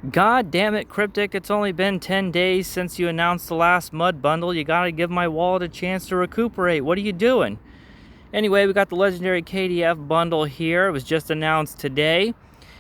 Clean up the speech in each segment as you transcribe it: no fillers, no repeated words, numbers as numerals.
God damn it, Cryptic, it's only been 10 days since you announced the last mud bundle. You gotta give my wallet a chance to recuperate. What are you doing? Anyway, we got the legendary KDF bundle here. It was just announced today.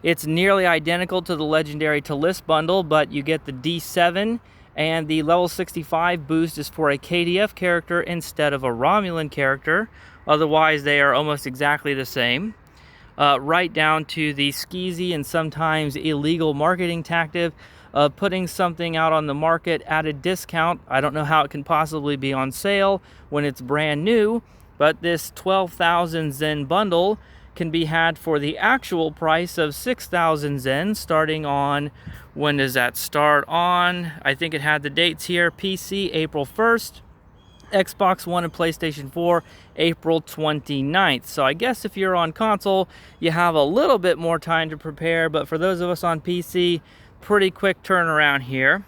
It's nearly identical to the legendary Talist bundle, but you get the D7, and the level 65 boost is for a KDF character instead of a Romulan character. Otherwise, they are almost exactly the same. Right down to the skeezy and sometimes illegal marketing tactic of putting something out on the market at a discount. I don't know how it can possibly be on sale when it's brand new, but this 12,000 Zen bundle can be had for the actual price of 6,000 Zen starting on, when does that start on? I think it had the dates here. PC, April 1st. Xbox One and PlayStation 4, April 29th. So I guess if you're on console, you have a little bit more time to prepare, but for those of us on PC, pretty quick turnaround here.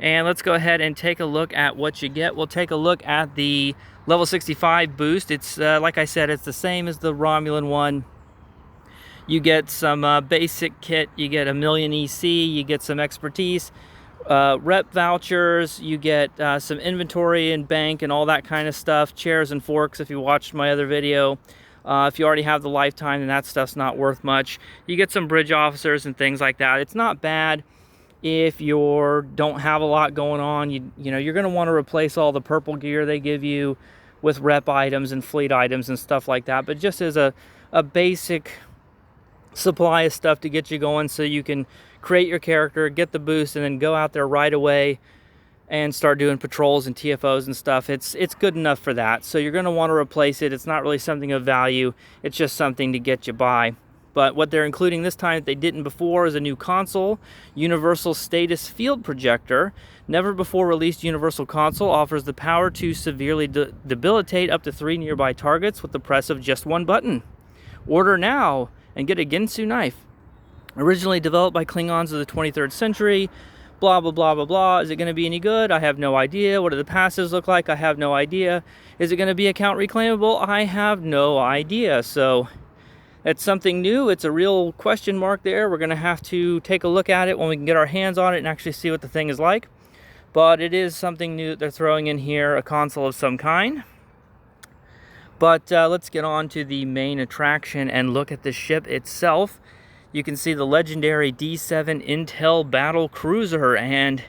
And let's go ahead and take a look at what you get. We'll take a look at the level 65 boost. It's, like I said, it's the same as the Romulan one. You get some basic kit, you get a million EC, you get some expertise, rep vouchers, you get some inventory and bank and all that kind of stuff, chairs and forks if you watched my other video. If you already have the lifetime, then that stuff's not worth much. You get some bridge officers and things like that. It's not bad if you don't have a lot going on. You know, you're going to want to replace all the purple gear they give you with rep items and fleet items and stuff like that, but just as a basic supply of stuff to get you going so you can create your character, get the boost, and then go out there right away and start doing patrols and TFOs and stuff. It's good enough for that. So you're going to want to replace it. It's not really something of value. It's just something to get you by. But what they're including this time that they didn't before is a new console, Universal Status Field Projector. Never before released Universal Console offers the power to severely debilitate up to 3 nearby targets with the press of just one button. Order now and get a Ginsu knife. Originally developed by Klingons of the 23rd century, blah, blah, blah, blah, blah. Is it going to be any good? I have no idea. What do the passives look like? I have no idea. Is it going to be account reclaimable? I have no idea. So it's something new. It's a real question mark there. We're going to have to take a look at it when we can get our hands on it and actually see what the thing is like. But it is something new that they're throwing in here, a console of some kind. But let's get on to the main attraction and look at the ship itself. You can see the legendary D7 Intel Battle Cruiser, and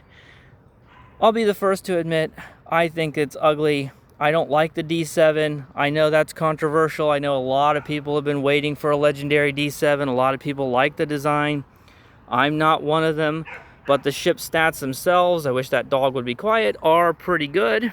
I'll be the first to admit, I think it's ugly. I don't like the D7. I know that's controversial. I know a lot of people have been waiting for a legendary D7. A lot of people like the design. I'm not one of them, but the ship stats themselves, I wish that dog would be quiet, are pretty good.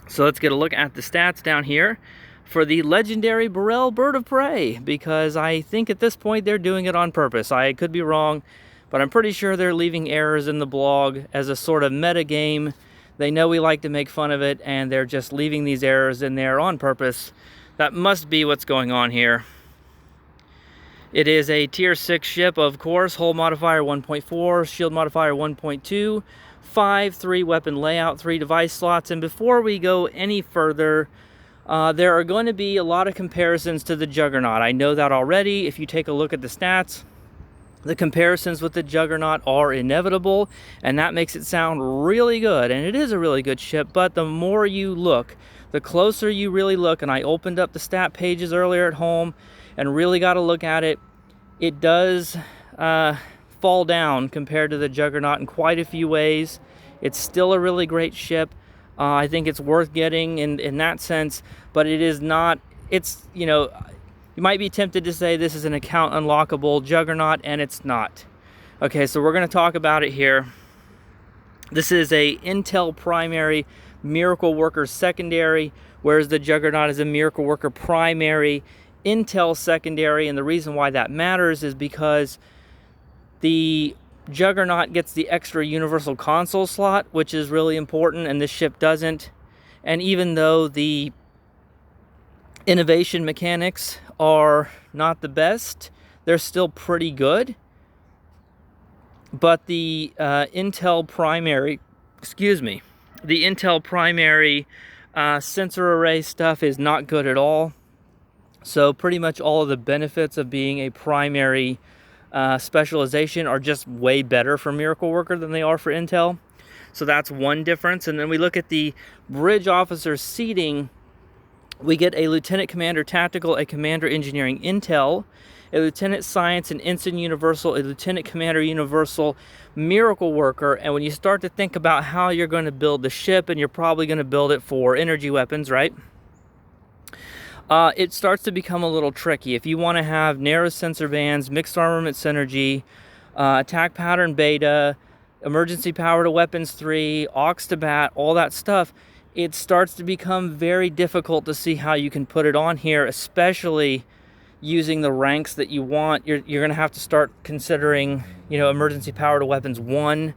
So let's get a look at the stats down here for the legendary Burrell Bird of Prey, because I think at this point they're doing it on purpose. I could be wrong, but I'm pretty sure they're leaving errors in the blog as a sort of meta game. They know we like to make fun of it, and they're just leaving these errors in there on purpose. That must be what's going on here. It is a tier 6 ship, of course. Hull modifier 1.4, shield modifier 1.2, 3 weapon layout, 3 device slots. And before we go any further, there are going to be a lot of comparisons to the Juggernaut. I know that already. If you take a look at the stats, the comparisons with the Juggernaut are inevitable, and that makes it sound really good. And it is a really good ship, but the more you look, the closer you really look, and I opened up the stat pages earlier at home and really got to look at it, it does fall down compared to the Juggernaut in quite a few ways. It's still a really great ship. I think it's worth getting in that sense, but it is not, it's, you know, you might be tempted to say this is an account unlockable Juggernaut, and it's not. Okay, so we're going to talk about it here. This is a Intel primary, Miracle Worker secondary, whereas the Juggernaut is a Miracle Worker primary, Intel secondary, and the reason why that matters is because the Juggernaut gets the extra Universal Console slot, which is really important, and this ship doesn't. And even though the innovation mechanics are not the best, they're still pretty good. But the Intel primary, the Intel primary sensor array stuff is not good at all. So pretty much all of the benefits of being a primary specialization are just way better for Miracle Worker than they are for Intel. So that's one difference. And then we look at the bridge officer seating. We get a Lieutenant Commander Tactical, a Commander Engineering Intel, a Lieutenant Science and Ensign Universal, a Lieutenant Commander Universal, Miracle Worker. And when you start to think about how you're going to build the ship, and you're probably going to build it for energy weapons, right? It starts to become a little tricky. If you want to have narrow sensor bands, mixed armament synergy, attack pattern beta, emergency power to weapons 3, aux to bat, all that stuff, it starts to become very difficult to see how you can put it on here, especially using the ranks that you want. You're going to have to start considering, you know, emergency power to weapons 1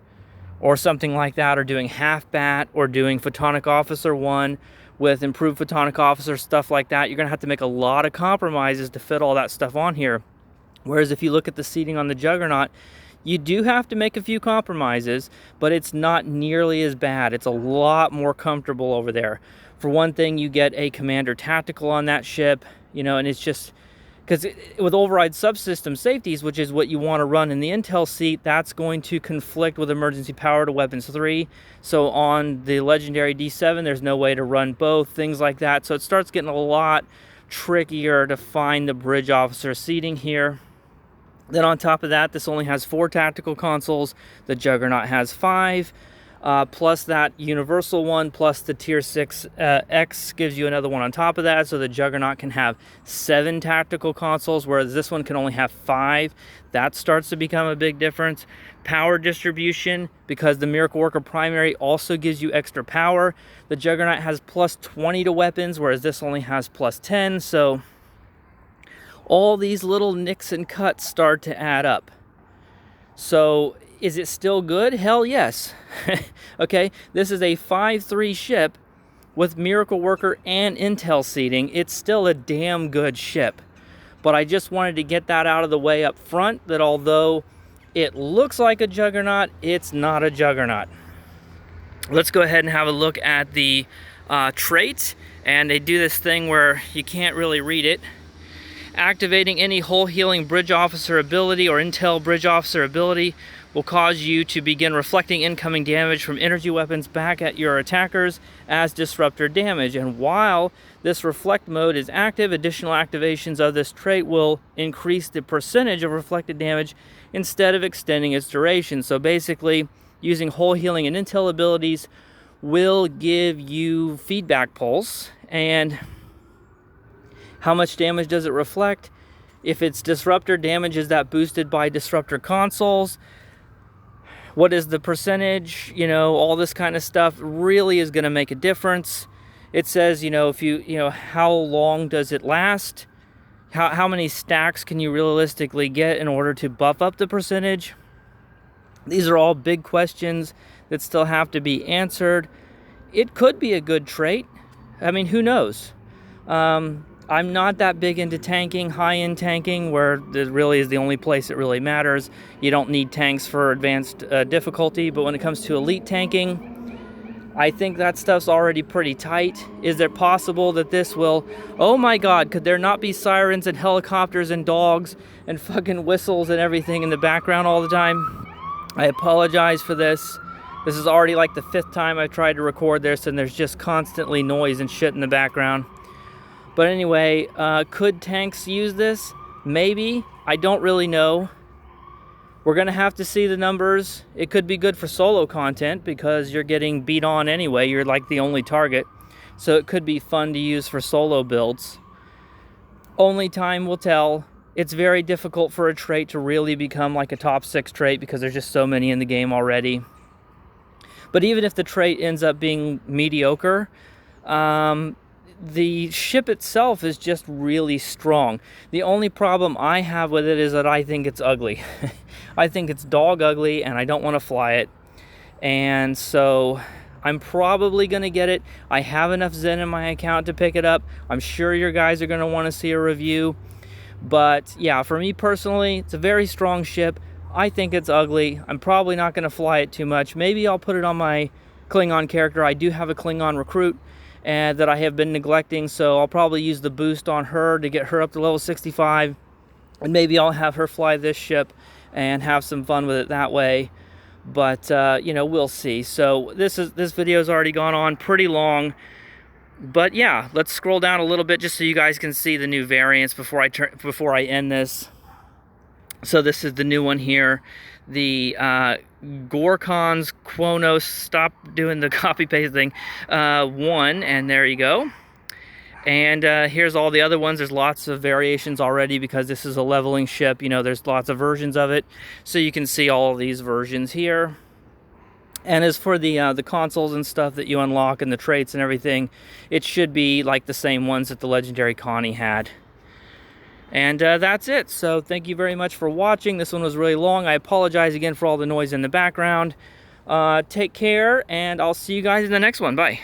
or something like that, or doing half bat, or doing photonic officer 1 with improved photonic officer, stuff like that. You're going to have to make a lot of compromises to fit all that stuff on here. Whereas if you look at the seating on the Juggernaut, you do have to make a few compromises, but it's not nearly as bad. It's a lot more comfortable over there. For one thing, you get a Commander Tactical on that ship, you know, and it's just, because with override subsystem safeties, which is what you want to run in the Intel seat, that's going to conflict with emergency power to weapons 3. So on the legendary D7, there's no way to run both, things like that. So it starts getting a lot trickier to find the bridge officer seating here. Then on top of that, this only has 4 tactical consoles. The Juggernaut has 5, plus that universal one, plus the tier 6 X gives you another one on top of that. So the Juggernaut can have 7 tactical consoles, whereas this one can only have 5. That starts to become a big difference. Power distribution, because the Miracle Worker primary also gives you extra power. The Juggernaut has plus 20 to weapons, whereas this only has plus 10. So all these little nicks and cuts start to add up. So is it still good? Hell yes. Okay, this is a 5-3 ship with Miracle Worker and Intel seating. It's still a damn good ship. But I just wanted to get that out of the way up front, that although it looks like a Juggernaut, it's not a Juggernaut. Let's go ahead and have a look at the traits. And they do this thing where you can't really read it. Activating any hull healing bridge officer ability or Intel bridge officer ability will cause you to begin reflecting incoming damage from energy weapons back at your attackers as disruptor damage. And while this reflect mode is active, additional activations of this trait will increase the percentage of reflected damage instead of extending its duration. So basically, using hull healing and Intel abilities will give you feedback pulse. And how much damage does it reflect? If it's disruptor damage, is that boosted by disruptor consoles? What is the percentage? You know, all this kind of stuff really is going to make a difference. It says, you know, if how long does it last? How many stacks can you realistically get in order to buff up the percentage? These are all big questions that still have to be answered. It could be a good trait. I mean, who knows? I'm not that big into tanking, high-end tanking, where this really is the only place it really matters. You don't need tanks for advanced difficulty, but when it comes to elite tanking, I think that stuff's already pretty tight. Is it possible that this will... Oh my god, could there not be sirens and helicopters and dogs and fucking whistles and everything in the background all the time? I apologize for this. This is already like the 5th time I've tried to record this, and there's just constantly noise and shit in the background. But anyway, could tanks use this? Maybe. I don't really know. We're going to have to see the numbers. It could be good for solo content because you're getting beat on anyway. You're like the only target. So it could be fun to use for solo builds. Only time will tell. It's very difficult for a trait to really become like a top 6 trait because there's just so many in the game already. But even if the trait ends up being mediocre, the ship itself is just really strong. The only problem I have with it is that I think it's ugly. I think it's dog ugly, and I don't want to fly it. And so I'm probably going to get it. I have enough Zen in my account to pick it up. I'm sure your guys are going to want to see a review. But yeah, for me personally, it's a very strong ship. I think it's ugly. I'm probably not going to fly it too much. Maybe I'll put it on my Klingon character. I do have a Klingon recruit and that I have been neglecting, so I'll probably use the boost on her to get her up to level 65. And maybe I'll have her fly this ship and have some fun with it that way. But you know, we'll see. So this video's already gone on pretty long. But yeah, let's scroll down a little bit just so you guys can see the new variants before I end this. So this is the new one here, the Gorkon's Quonos. Stop doing the copy paste thing. 1, and there you go. And here's all the other ones. There's lots of variations already because this is a leveling ship. You know, there's lots of versions of it, so you can see all of these versions here. And as for the consoles and stuff that you unlock and the traits and everything, it should be like the same ones that the Legendary Connie had. And that's it. So thank you very much for watching. This one was really long. I apologize again for all the noise in the background. Take care, and I'll see you guys in the next one. Bye.